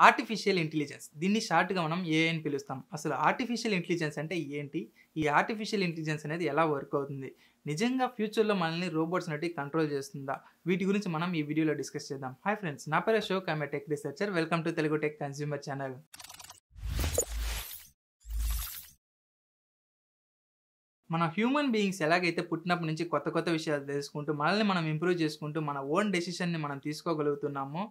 Artificial intelligence దీన్ని షార్ట్‌గా మనం ఏఐ అని పిలుస్తాం. అసలు ఆర్టిఫిషియల్ ఇంటెలిజెన్స్ అంటే ఏంటి? ఈ ఆర్టిఫిషియల్ ఇంటెలిజెన్స్ అనేది ఎలా వర్క్ అవుతుంది? నిజంగా ఫ్యూచర్‌లో మనల్ని రోబోట్స్ అనేటివి కంట్రోల్ చేస్తుందా? వీటి గురించి మనం ఈ వీడియోలో డిస్కస్ చేద్దాం. హాయ్ ఫ్రెండ్స్, నా పేరు Ashok. I'm a tech researcher. Welcome to Telugu tech consumer channel. మన హ్యూమన్ బీయింగ్స్ ఎలాగైతే పుట్టినప్పటి నుంచి కొత్త కొత్త విషయాలు తెలుసుకుంటూ మనల్ని మనం ఇంప్రూవ్ చేసుకుంటూ మన ఓన్ డెసిషన్‌ని మనం తీసుకోగలుగుతున్నామో,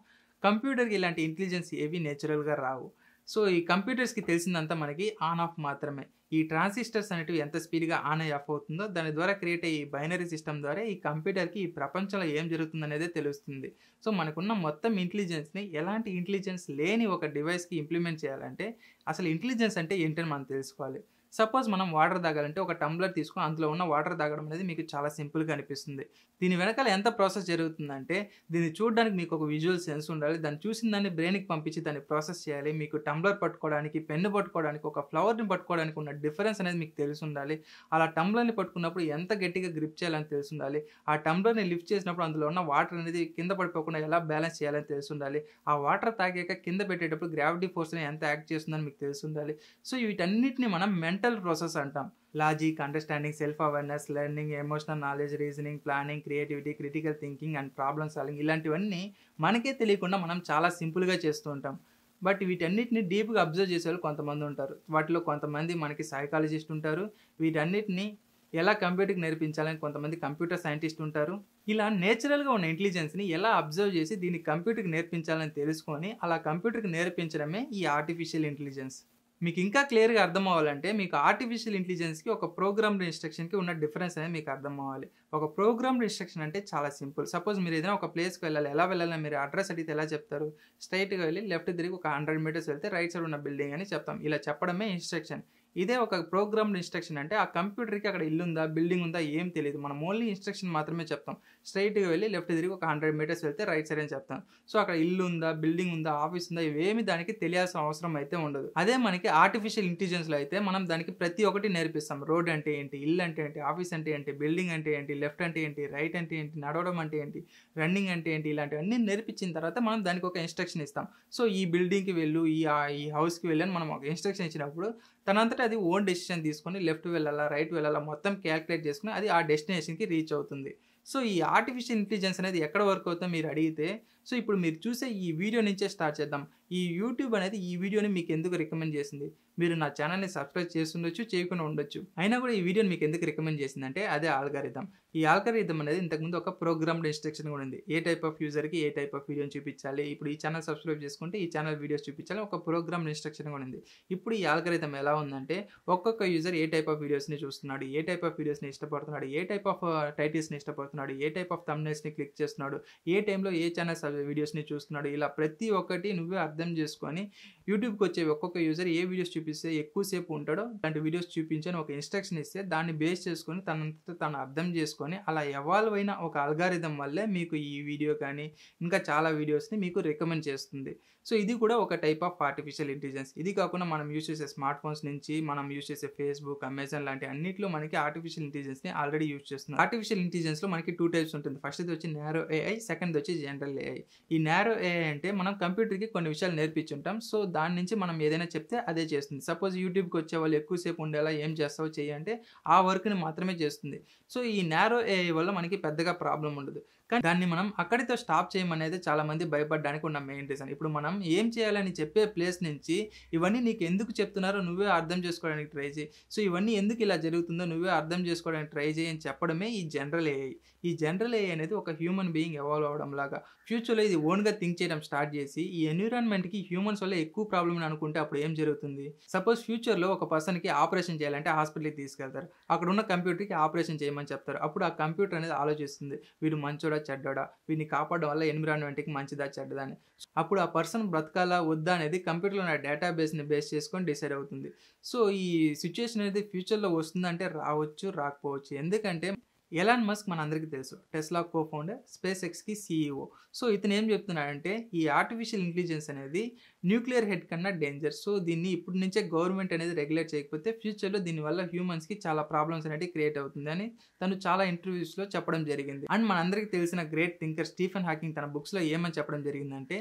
కంప్యూటర్‌కి ఇలాంటి ఇంటెలిజెన్స్ ఏవి నేచురల్‌గా రావు. సో, ఈ కంప్యూటర్స్‌కి తెలిసిందంతా మనకి ఆన్ ఆఫ్ మాత్రమే. ఈ ట్రాన్సిస్టర్స్ అనేటివి ఎంత స్పీడ్‌గా ఆన్ అయ్యి ఆఫ్ అవుతుందో, దాని ద్వారా క్రియేట్ అయ్యే ఈ బైనరీ సిస్టమ్ ద్వారా ఈ కంప్యూటర్‌కి ఈ ప్రపంచంలో ఏం జరుగుతుందనేదే తెలుస్తుంది. సో, మనకున్న మొత్తం ఇంటెలిజెన్స్‌ని ఎలాంటి ఇంటెలిజెన్స్ లేని ఒక డివైస్‌కి ఇంప్లిమెంట్ చేయాలంటే, అసలు ఇంటెలిజెన్స్ అంటే ఏంటని మనం తెలుసుకోవాలి. సపోజ్ మనం వాటర్ తాగాలంటే ఒక టంబ్లర్ తీసుకొని అందులో ఉన్న వాటర్ తాగడం అనేది మీకు చాలా సింపుల్‌గా అనిపిస్తుంది. దీని వెనకాల ఎంత ప్రాసెస్ జరుగుతుందంటే, దీన్ని చూడడానికి మీకు ఒక విజువల్ సెన్స్ ఉండాలి. దాన్ని చూసిన దాన్ని బ్రెయిన్‌కి పంపించి దాన్ని ప్రాసెస్ చేయాలి. మీకు టంబ్లర్ పట్టుకోవడానికి, పెన్ను పట్టుకోవడానికి, ఒక ఫ్లవర్‌ని పట్టుకోవడానికి ఉన్న డిఫరెన్స్ అనేది మీకు తెలిసుండాలి. అలా టంబ్లర్‌ని పట్టుకున్నప్పుడు ఎంత గట్టిగా గ్రిప్ చేయాలని తెలిసుండాలి. ఆ టంబ్లర్‌ని లిఫ్ట్ చేసినప్పుడు అందులో ఉన్న వాటర్ అనేది కింద పడిపోకుండా ఎలా బ్యాలెన్స్ చేయాలని తెలిసుండాలి. ఆ వాటర్ తాగాక కింద పెట్టేటప్పుడు గ్రావిటీ ఫోర్స్‌ని ఎంత యాక్ట్ చేస్తుందని మీకు తెలిసుండాలి. సో, వీటన్నిటిని మనం మెంటల్ ప్రాసెస్ అంటాం. Logic, understanding, self awareness, learning, emotional knowledge, reasoning, planning, creativity, critical thinking and problem solving ఇలాంటివన్నీ మనకే తెలియకుండా మనం చాలా సింపుల్‌గా చేస్తూ ఉంటాం. బట్ వీటన్నిటిని డీప్‌గా అబ్జర్వ్ చేసేవాళ్ళు కొంతమంది ఉంటారు. వాటిలో కొంతమంది మనకి సైకాలజిస్ట్ ఉంటారు. వీటన్నిటిని ఎలా కంప్యూటర్‌కి నేర్పించాలని కొంతమంది కంప్యూటర్ సైంటిస్ట్ ఉంటారు. ఇలా నేచురల్‌గా ఉన్న ఇంటెలిజెన్స్‌ని ఎలా అబ్జర్వ్ చేసి దీన్ని కంప్యూటర్‌కి నేర్పించాలని తెలుసుకొని, అలా కంప్యూటర్‌కి నేర్పించడమే ఈ ఆర్టిఫిషియల్ ఇంటెలిజెన్స్. మీకు ఇంకా క్లియర్‌గా అర్థం అవ్వాలంటే, మీకు ఆర్టిఫిషియల్ ఇంటెలిజెన్స్‌కి ఒక ప్రోగ్రామ్డ్ ఇన్‌స్ట్రక్షన్‌కి ఉన్న డిఫరెన్స్ అనేది మీకు అర్థం అవ్వాలి. ఒక ప్రోగ్రామ్డ్ ఇన్‌స్ట్రక్షన్ అంటే చాలా సింపుల్. సపోజ్ మీరు ఏదైనా ఒక ప్లేస్‌కి వెళ్ళాలి. ఎలా వెళ్ళాలని మీరు అడ్రెస్ అడిగితే ఎలా చెప్తారు? స్ట్రెయిట్‌గా వెళ్లి లెఫ్ట్ తిరిగి ఒక 100 మీటర్స్ వెళ్తే రైట్ సైడ్ ఉన్న బిల్డింగ్ అని చెప్తాం. ఇలా చెప్పడమే ఇన్‌స్ట్రక్షన్. ఇదే ఒక ప్రోగ్రామ్డ్ ఇన్‌స్ట్రక్షన్ అంటే ఆ కంప్యూటర్‌కి అక్కడ ఇల్లుందా, బిల్డింగ్ ఉందా ఏం తెలీదు. మనం ఓన్లీ ఇన్‌స్ట్రక్షన్ మాత్రమే చెప్తాం. స్ట్రెయిట్‌గా వెళ్లి లెఫ్ట్ తిరిగి ఒక 100 మీటర్స్ వెళ్తే రైట్ సైడ్ అని చెప్తాం. సో, అక్కడ ఇల్లు ఉందా, బిల్డింగ్ ఉందా, ఆఫీస్ ఉందా ఇవేమి దానికి తెలియాల్సిన అవసరం అయితే ఉండదు. అదే మనకి ఆర్టిఫిషియల్ ఇంటెలిజెన్స్‌లో అయితే మనం దానికి ప్రతి ఒక్కటి నేర్పిస్తాం. రోడ్ అంటే ఏంటి, ఇల్లు అంటే ఏంటి, ఆఫీస్ అంటే ఏంటి, బిల్డింగ్ అంటే ఏంటి, లెఫ్ట్ అంటే ఏంటి, రైట్ అంటే ఏంటి, నడవడం అంటే ఏంటి, రన్నింగ్ అంటే ఏంటి ఇలాంటివన్నీ నేర్పించిన తర్వాత మనం దానికి ఒక ఇన్‌స్ట్రక్షన్ ఇస్తాం. సో, ఈ బిల్డింగ్‌కి వెళ్ళు, ఈ హౌస్‌కి వెళ్ళు అని మనం ఒక ఇన్‌స్ట్రక్షన్ ఇచ్చినప్పుడు తనంతట అది ఓన్ డెసిషన్ తీసుకొని లెఫ్ట్ వెళ్ళాలా, రైట్ వెళ్ళాలా మొత్తం క్యాలిక్యులేట్ చేసుకొని అది ఆ డెస్టినేషన్‌కి రీచ్ అవుతుంది. సో, ఈ ఆర్టిఫిషియల్ ఇంటెలిజెన్స్ అనేది ఎక్కడ వర్క్ అవుతుందో మీరు అడిగితే, సో, ఇప్పుడు మీరు చూసే ఈ వీడియో నుంచే స్టార్ట్ చేద్దాం. ఈ యూట్యూబ్ అనేది ఈ వీడియోని మీకు ఎందుకు రికమెండ్ చేసింది? మీరు నా ఛానెల్‌ని సబ్స్క్రైబ్ చేసుండొచ్చు, చేయకుండా ఉండొచ్చు. అయినా కూడా ఈ వీడియోని మీకు ఎందుకు రికమెండ్ చేసిందంటే అదే ఆల్గారిథం. ఈ ఆల్గారిథం అనేది ఇంతకుముందు ఒక ప్రోగ్రామ్డ్ ఇన్‌స్ట్రక్షన్ కూడా ఉంది. ఏ టైప్ ఆఫ్ యూజర్‌కి ఏ టైప్ ఆఫ్ వీడియోని చూపించాలి. ఇప్పుడు ఈ ఛానెల్ సబ్స్క్రైబ్ చేసుకుంటే ఈ ఛానెల్ వీడియోస్ చూపించాలి. ఒక ప్రోగ్రామ్డ్ ఇన్‌స్ట్రక్షన్ కూడా ఉంది. ఇప్పుడు ఈ ఆల్గారిథం ఎలా ఉందంటే ఒక్కొక్క యూజర్ ఏ టైప్ ఆఫ్ వీడియోస్‌ని చూస్తున్నాడు, ఏ టైప్ ఆఫ్ వీడియోస్‌ని ఇష్టపడుతున్నాడు, ఏ టైప్ ఆఫ్ టైటిల్స్‌ని ఇష్టపడుతున్నాడు, ఏ టైప్ ఆఫ్ థంబ్‌నెయిల్స్‌ని క్లిక్ చేస్తున్నాడు, ఏ టైంలో ఏ ఛానల్స్ వీడియోస్‌ని చూస్తున్నాడు. ఇలా ప్రతి ఒక్కటి నువ్వే అర్థం చేసుకొని యూట్యూబ్‌కి వచ్చే ఒక్కొక్క యూజర్ ఏ వీడియోస్ చూపిస్తే ఎక్కువ సేపు ఉంటాడో అలాంటి వీడియోస్ చూపించని ఒక ఇన్‌స్ట్రక్షన్ ఇస్తే దాన్ని బేస్ చేసుకొని తనంతట తాను అర్థం చేసుకొని అలా ఎవాల్వ్ అయిన ఒక అల్గారిథం వల్లే మీకు ఈ వీడియో కానీ ఇంకా చాలా వీడియోస్‌ని మీకు రికమెండ్ చేస్తుంది. సో, ఇది కూడా ఒక టైప్ ఆఫ్ ఆర్టిఫిషియల్ ఇంటెలిజెన్స్. ఇది కాకుండా మనం యూజ్ చేసే స్మార్ట్ ఫోన్స్ నుంచి మనం యూజ్ చేసే ఫేస్‌బుక్, అమెజాన్ లాంటి అన్నిట్లో మనకి ఆర్టిఫిషియల్ ఇంటెలిజెన్స్‌ని ఆల్రెడీ యూజ్ చేస్తున్నారు. ఆర్టిఫిషియల్ ఇంటెలిజెన్స్‌లో మనకి 2 టైప్స్ ఉంటుంది. ఫస్ట్‌ది వచ్చి నారో ఏఐ, సెకండ్‌ది వచ్చి జనరల్ ఏఐ. ఈ నారో ఏఐ అంటే మనం కంప్యూటర్‌కి కొన్ని విషయాలు నేర్పించుంటాం. సో, దాని నుంచి మనం ఏదైనా చెప్తే అదే చేస్తుంది. సపోజ్ యూట్యూబ్‌కి వచ్చేవాళ్ళు ఎక్కువ సేపు ఉండేలా ఏం చేస్తావో చెయ్యి అంటే ఆ వర్క్‌ని మాత్రమే చేస్తుంది. సో, ఈ నారో ఏఐ వల్ల మనకి పెద్దగా ప్రాబ్లమ్ ఉండదు. కానీ దాన్ని మనం అక్కడితో స్టాప్ చేయమనేది చాలామంది భయపడడానికి ఉన్న మెయిన్ రీజన్. ఇప్పుడు మనం ఏం చేయాలని చెప్పే ప్లేస్ నుంచి ఇవన్నీ నీకు ఎందుకు చెప్తున్నారో నువ్వే అర్థం చేసుకోవడానికి ట్రై చెయి. సో, ఇవన్నీ ఎందుకు ఇలా జరుగుతుందో నువ్వే అర్థం చేసుకోవడానికి ట్రై చెయి అని చెప్పడమే ఈ జనరల్ ఏఐ. ఈ జనరల్ ఏఐ అనేది ఒక హ్యూమన్ బీయింగ్ ఎవాల్వ్ అవ్వడం లాగా. ఫ్యూచర్‌లో ఇది ఓన్‌గా థింక్ చేయడం స్టార్ట్ చేసి ఈ ఎన్విరాన్మెంట్‌కి హ్యూమన్స్ వల్ల ఎక్కువ ప్రాబ్లమ్ అని అనుకుంటే అప్పుడు ఏం జరుగుతుంది? సపోజ్ ఫ్యూచర్‌లో ఒక పర్సన్‌కి ఆపరేషన్ చేయాలంటే హాస్పిటల్‌కి తీసుకెళ్తారు. అక్కడున్న కంప్యూటర్‌కి ఆపరేషన్ చేయమని చెప్తారు. అప్పుడు ఆ కంప్యూటర్ అనేది ఆలోచిస్తుంది. వీడు మంచోడా? చెడ్డోడా? వీడిని కాపాడడం వల్ల ఎన్విరాన్మెంట్‌కి మంచిదా? చెడ్డదా? అని. అప్పుడు ఆ పర్సన్ బ్రతకాలా? వద్దా? అనేది కంప్యూటర్‌లో ఉన్న డేటాబేస్‌ని బేస్ చేసుకొని డిసైడ్ అవుతుంది. సో, ఈ సిట్యుయేషన్ అనేది ఫ్యూచర్‌లో వస్తుందంటే రావచ్చు, రాకపోవచ్చు. ఎందుకంటే ఎలాన్ మస్క్ మనందరికీ తెలుసు. టెస్లా కో ఫౌండర్, స్పేస్ ఎక్స్‌కి సీఈఓ. సో, ఇతను ఏం చెప్తున్నాడంటే ఈ ఆర్టిఫిషియల్ ఇంటెలిజెన్స్ అనేది న్యూక్లియర్ హెడ్ కన్నా డేంజర్. సో, దీన్ని ఇప్పటి నుంచే గవర్నమెంట్ అనేది రెగ్యులేట్ చేయకపోతే ఫ్యూచర్‌లో దీనివల్ల హ్యూమన్స్‌కి చాలా ప్రాబ్లమ్స్ అనేటివి క్రియేట్ అవుతుందని తను చాలా ఇంటర్వ్యూస్‌లో చెప్పడం జరిగింది. అండ్ మనందరికీ తెలిసిన గ్రేట్ థింకర్ స్టీఫెన్ హాకింగ్ తన బుక్స్‌లో ఏమని చెప్పడం జరిగిందంటే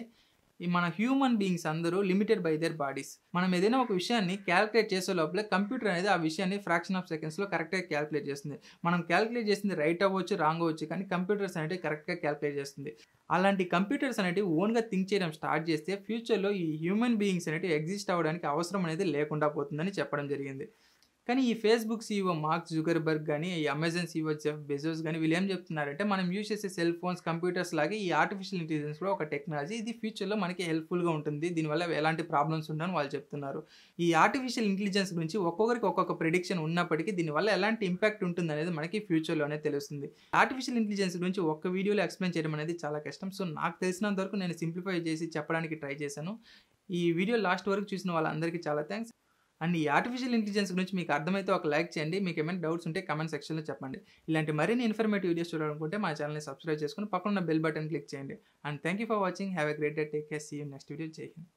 ఈ మన హ్యూమన్ బీయింగ్స్ అందరూ లిమిటెడ్ బై దేర్ బాడీస్. మనం ఏదైనా ఒక విషయాన్ని క్యాలిక్యులేట్ చేసే లోపలే కంప్యూటర్ అనేది ఆ విషయాన్ని ఫ్రాక్షన్ ఆఫ్ సెకండ్స్‌లో కరెక్ట్‌గా క్యాలిక్యులేట్ చేస్తుంది. మనం క్యాలిక్యులేట్ చేసింది రైట్ అవ్వచ్చు, రాంగ్ అవ్వచ్చు, కానీ కంప్యూటర్స్ అనేటివి కరెక్ట్‌గా క్యాలిక్యులేట్ చేస్తుంది. అలాంటి కంప్యూటర్స్ అనేటివి ఓన్‌గా థింక్ చేయడం స్టార్ట్ చేస్తే ఫ్యూచర్‌లో ఈ హ్యూమన్ బీయింగ్స్ అనేటివి ఎగ్జిస్ట్ అవ్వడానికి అవసరం అనేది లేకుండా పోతుందని చెప్పడం జరిగింది. కానీ ఈ ఫేస్‌బుక్ సీఈఓ మార్క్ జుకర్బర్గ్ గాని, ఈ అమెజాన్ సీఈఓ జెఫ్ బెజోస్ గాని వీళ్ళేం చెప్తున్నారంటే, మనం యూజ్ చేసే సెల్ ఫోన్స్, కంప్యూటర్స్ లాగే ఈ ఆర్టిఫిషియల్ ఇంటెలిజెన్స్ కూడా ఒక టెక్నాలజీ. ఇది ఫ్యూచర్‌లో మనకి హెల్ప్‌ఫుల్‌గా ఉంటుంది. దీనివల్ల ఎలాంటి ప్రాబ్లమ్స్ ఉండవని వాళ్ళు చెప్తున్నారు. ఈ ఆర్టిఫిషియల్ ఇంటెలిజెన్స్ గురించి ఒక్కొక్కరికి ఒక్కొక్క ప్రిడిక్షన్ ఉన్నప్పటికీ దీనివల్ల ఎలాంటి ఇంపాక్ట్ ఉంటుందనేది మనకి ఫ్యూచర్‌లోనే తెలుస్తుంది. ఆర్టిఫిషియల్ ఇంటెలిజెన్స్ గురించి ఒక్క వీడియోలో ఎక్స్‌ప్లెయిన్ చేయడం అనేది చాలా కష్టం. సో, నాకు తెలిసినంత వరకు నేను సింప్లిఫై చేసి చెప్పడానికి ట్రై చేశాను. ఈ వీడియో లాస్ట్ వరకు చూసిన వాళ్ళందరికీ చాలా థాంక్స్. అండ్ ఈ ఆర్టిఫిషియల్ ఇంటెలిజెన్స్ గురించి మీకు అర్థమైతే ఒక లైక్ చేయండి. మీకు ఏమైనా డౌట్స్ ఉంటే కామెంట్ సెక్షన్‌లో చెప్పండి. ఇలాంటి మరిన్ని ఇన్ఫర్మేటివ్ వీడియోస్ చూడాలనుకుంటే మా ఛానెల్‌ని సబ్స్క్రైబ్ చేసుకొని పక్కన ఉన్న బెల్ బటన్ క్లిక్ చేయండి. And thank you for watching. Have a great day. Take care. See you next video. Jai Hind.